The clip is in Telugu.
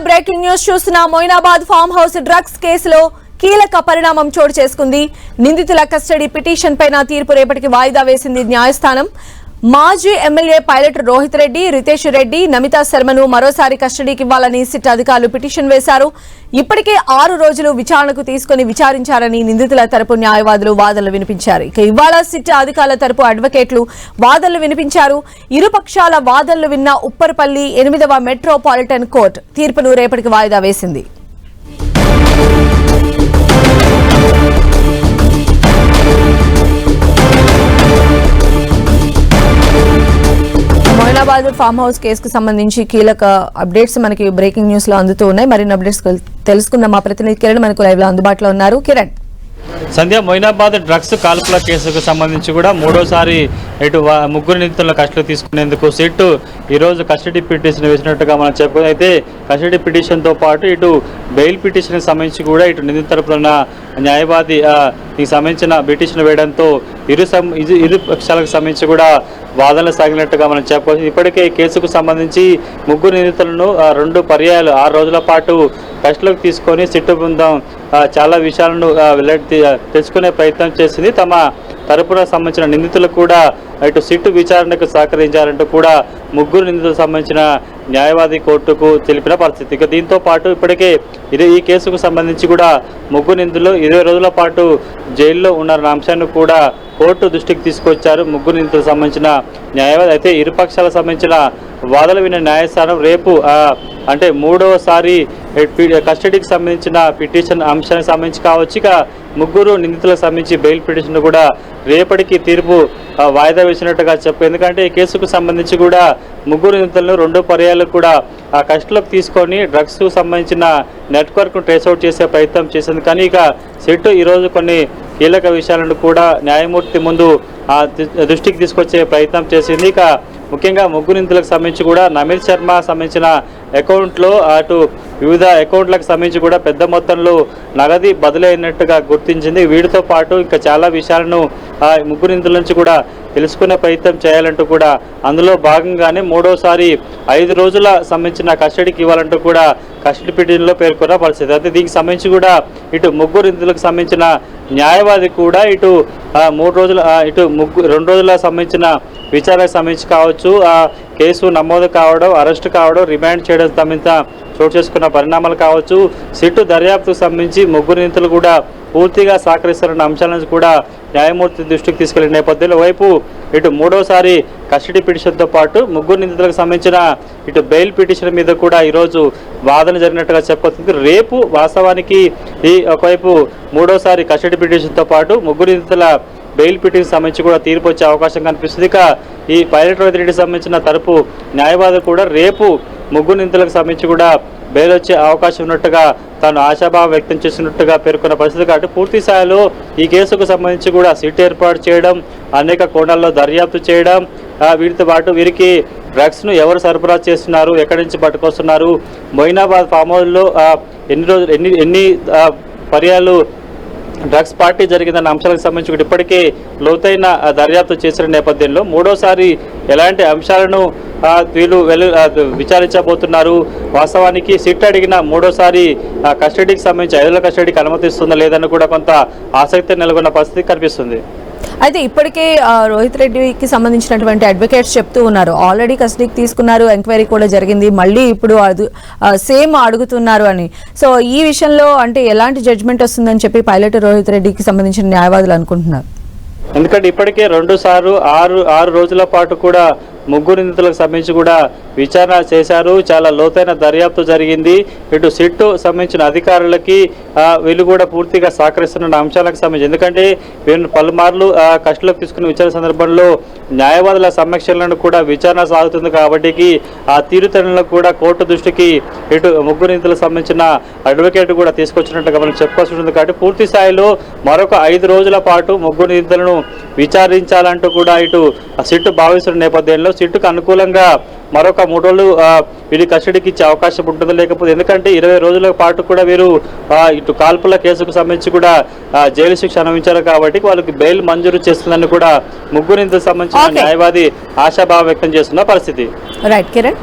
బ్రేకింగ్ న్యూస్ చూస్తున్న మొయినాబాద్ ఫామ్ హౌస్ డ్రగ్స్ కేసులో కీలక పరిణామం చోటు చేసుకుంది. నిందితుల కస్టడీ పిటిషన్ పైన తీర్పు రేపటికి వాయిదా వేసింది న్యాయస్థానం. మాజీ ఎమ్మెల్యే పైలట్ రోహిత్ రెడ్డి, రితేష్ రెడ్డి, నమితా శర్మను మరోసారి కస్టడీకి ఇవ్వాలని సిట్ అధికారులు పిటిషన్ వేశారు. ఇప్పటికే 6 రోజులు విచారణకు తీసుకుని విచారించారని నిందితుల తరపు న్యాయవాదులు వాదనలు వినిపించారు. ఇక ఇవాళ సిట్ అధికారుల తరపు అడ్వకేట్లు వాదనలు వినిపించారు. ఇరుపక్షాల వాదనలు విన్న ఉప్పర్పల్లి 8వ మెట్రోపాలిటన్ కోర్టు తీర్పును రేపటికి వాయిదా వేసింది. మొయినాబాద్ ఫామ్ హౌస్ కేసుకు సంబంధించి కీలక అప్డేట్స్ మనకి బ్రేకింగ్ న్యూస్ లో అందుతూ ఉన్నాయి. మరిన్ని అప్డేట్స్ తెలుసుకుందాం. మా ప్రతినిధి కిరణ్ మనకు లైవ్ లో అందుబాటులో ఉన్నారు. కిరణ్, సంధ్య, మొయినాబాద్ డ్రగ్స్ కాల్పుల కేసుకు సంబంధించి కూడా మూడోసారి ఇటు ముగ్గురు నిందితుల కస్టడీ తీసుకునేందుకు సిట్ ఈరోజు కస్టడీ పిటిషన్ వేసినట్టుగా మనం చెప్పుకోవాలి. అయితే కస్టడీ పిటిషన్తో పాటు ఇటు బెయిల్ పిటిషన్కి సంబంధించి కూడా ఇటు నిందితుల తరపున న్యాయవాది దీనికి సంబంధించిన పిటిషన్ వేయడంతో ఇరు పక్షాలకు సంబంధించి కూడా వాదనలు సాగినట్టుగా మనం చెప్పుకోవచ్చు. ఇప్పటికే ఈ కేసుకు సంబంధించి ముగ్గురు నిందితులను 2 పర్యాయాలు 6 రోజుల పాటు కస్టడీలోకి తీసుకొని సిట్టు బృందం చాలా విషయాలను తెలుసుకునే ప్రయత్నం చేసింది. తమ తరపున సంబంధించిన నిందితులు కూడా ఇటు సిట్టు విచారణకు సహకరించాలంటూ కూడా ముగ్గురు నిందితులకు సంబంధించిన న్యాయవాది కోర్టుకు తెలిపిన పరిస్థితి. ఇక దీంతో పాటు ఇప్పటికే ఈ కేసుకు సంబంధించి కూడా ముగ్గురు నిందితులు 20 రోజుల పాటు జైల్లో ఉన్న అంశాన్ని కూడా కోర్టు దృష్టికి తీసుకొచ్చారు ముగ్గురు నిందితులకు సంబంధించిన న్యాయవాది. అయితే ఇరుపక్షాలకు సంబంధించిన వాదనలు విన్న న్యాయస్థానం రేపు అంటే 3వసారి కస్టడీకి సంబంధించిన పిటిషన్ అంశానికి సంబంధించి కావచ్చు, ఇక ముగ్గురు నిందితులకు సంబంధించి బెయిల్ పిటిషన్ కూడా రేపటికి తీర్పు వాయిదా వేసినట్టుగా చెప్పు. ఎందుకంటే ఈ కేసుకు సంబంధించి కూడా ముగ్గురు నిందితులను 2 పర్యాయాలు కూడా కస్టడీలోకి తీసుకొని డ్రగ్స్ సంబంధించిన నెట్వర్క్ను ట్రేస్అవుట్ చేసే ప్రయత్నం చేసింది. కానీ ఇక సిట్ ఈరోజు కొన్ని కీలక విషయాలను కూడా న్యాయమూర్తి ముందు దృష్టికి తీసుకొచ్చే ప్రయత్నం చేసింది. ఇక ముఖ్యంగా ముగ్గురు నిందితులకు సంబంధించి కూడా నమిత్ శర్మ సంబంధించిన అకౌంట్లో అటు వివిధ అకౌంట్లకు సంబంధించి కూడా పెద్ద మొత్తంలో నగదు బదిలీ అయినట్టుగా గుర్తించింది. వీటితో పాటు ఇంకా చాలా విషయాలను ముగ్గురు నిందితుల నుంచి కూడా తెలుసుకునే ప్రయత్నం చేయాలంటూ కూడా అందులో భాగంగానే 3వసారి 5 రోజుల సంబంధించిన కస్టడీకి ఇవ్వాలంటూ కూడా కస్టడీ పిటిషన్లో పేర్కొన్న పరిస్థితి. అయితే దీనికి సంబంధించి కూడా ఇటు ముగ్గురు నిందితులకు సంబంధించిన న్యాయవాది కూడా ఇటు 2 రోజుల సంబంధించిన విచారణకు సంబంధించి కావచ్చు, కేసు నమోదు కావడం, అరెస్టు కావడం, రిమాండ్ చేయడం సంబంధించిన చోటు చేసుకున్న పరిణామాలు కావచ్చు, సిట్టు దర్యాప్తుకు సంబంధించి ముగ్గురు నిందితులు కూడా పూర్తిగా సహకరిస్తున్న అంశాలను కూడా న్యాయమూర్తి దృష్టికి తీసుకెళ్లిన నేపథ్యంలో వైపు ఇటు 3వసారి కస్టడీ పిటిషన్తో పాటు ముగ్గురు నిందితులకు సంబంధించిన ఇటు బెయిల్ పిటిషన్ మీద కూడా ఈరోజు వాదన జరిగినట్టుగా చెప్పొస్తుంది. రేపు వాస్తవానికి ఈ ఒకవైపు 3వసారి కస్టడీ పిటిషన్తో పాటు ముగ్గురు నిందితుల బెయిల్ పిటిషన్ సంబంధించి కూడా తీర్పు వచ్చే అవకాశం కనిపిస్తుంది. ఇక ఈ పైలట్ రోహిత్ రెడ్డికి సంబంధించిన తరపు న్యాయవాదులు కూడా రేపు ముగ్గురు నిందితులకు సంబంధించి కూడా బెయిల్ వచ్చే అవకాశం ఉన్నట్టుగా తాను ఆశాభావం వ్యక్తం చేసినట్టుగా పేర్కొన్న పరిస్థితి. కాబట్టి పూర్తి స్థాయిలో ఈ కేసుకు సంబంధించి కూడా సిట్ ఏర్పాటు చేయడం, అనేక కోణాల్లో దర్యాప్తు చేయడం, వీటితో పాటు వీరికి డ్రగ్స్ను ఎవరు సరఫరా చేస్తున్నారు, ఎక్కడి నుంచి పట్టుకొస్తున్నారు, మొయినాబాద్ ఫామ్ హౌస్లో ఎన్ని పర్యాలు డ్రగ్స్ పార్టీ జరిగిందన్న అంశాలకు సంబంధించి ఇప్పటికే లోతైన దర్యాప్తు చేసిన నేపథ్యంలో 3వసారి ఎలాంటి అంశాలను వీళ్ళు విచారించబోతున్నారు, వాస్తవానికి సిట్ అడిగిన 3వసారి కస్టడీకి సంబంధించి 5 రోజుల కస్టడీకి అనుమతిస్తుందా లేదని కూడా కొంత ఆసక్తి నెలకొన్న పరిస్థితి కనిపిస్తుంది. అయితే ఇప్పటికే రోహిత్ రెడ్డికి సంబంధించినటువంటి అడ్వకేట్స్ చెప్తూ ఉన్నారు, ఆల్రెడీ కస్టడీకి తీసుకున్నారు, ఎంక్వైరీ కూడా జరిగింది, మళ్ళీ ఇప్పుడు సేమ్ అడుగుతున్నారు అని. సో ఈ విషయంలో అంటే ఎలాంటి జడ్జ్మెంట్ వస్తుందని చెప్పి పైలట్ రోహిత్ రెడ్డికి సంబంధించిన న్యాయవాదులు అనుకుంటున్నారు. ఎందుకంటే ఇప్పటికే 2సార్లు 6 రోజుల పాటు కూడా ముగ్గురు నిందితులకు సంబంధించి కూడా విచారణ చేశారు. చాలా లోతైన దర్యాప్తు జరిగింది. ఇటు సిట్టు సంబంధించిన అధికారులకి వీళ్ళు కూడా పూర్తిగా సహకరిస్తున్న అంశాలకు సంబంధించి, ఎందుకంటే వీళ్ళు పలుమార్లు కస్టడీలోకి తీసుకున్న విచారణ సందర్భంలో న్యాయవాదుల సమక్షంలో కూడా విచారణ సాగుతుంది. కాబట్టి ఆ తీరుతెన్నులకు కూడా కోర్టు దృష్టికి ఇటు ముగ్గురు నిందితులకు సంబంధించిన అడ్వకేట్ కూడా తీసుకొచ్చినట్టుగా మనం చెప్పుకోవాల్సి ఉంటుంది. కాబట్టి పూర్తి స్థాయిలో మరొక 5 రోజుల పాటు ముగ్గురు నిందితులను విచారించాలంటూ కూడా ఇటు సిట్టు భావిస్తున్న నేపథ్యంలో సిట్టుకు అనుకూలంగా మరొక 3 రోజులు వీరి కస్టడీకి ఇచ్చే అవకాశం ఉంటుంది. లేకపోతే ఎందుకంటే 20 రోజుల పాటు కూడా వీరు ఇటు కాల్పుల కేసుకు సంబంధించి కూడా జైలు శిక్ష అనుభవించారు. కాబట్టి వాళ్ళకి బెయిల్ మంజూరు చేస్తుందని కూడా ముగ్గురు నిందితులకు సంబంధించిన న్యాయవాది ఆశాభావం వ్యక్తం చేస్తున్న పరిస్థితి. రైట్ కిరణ్.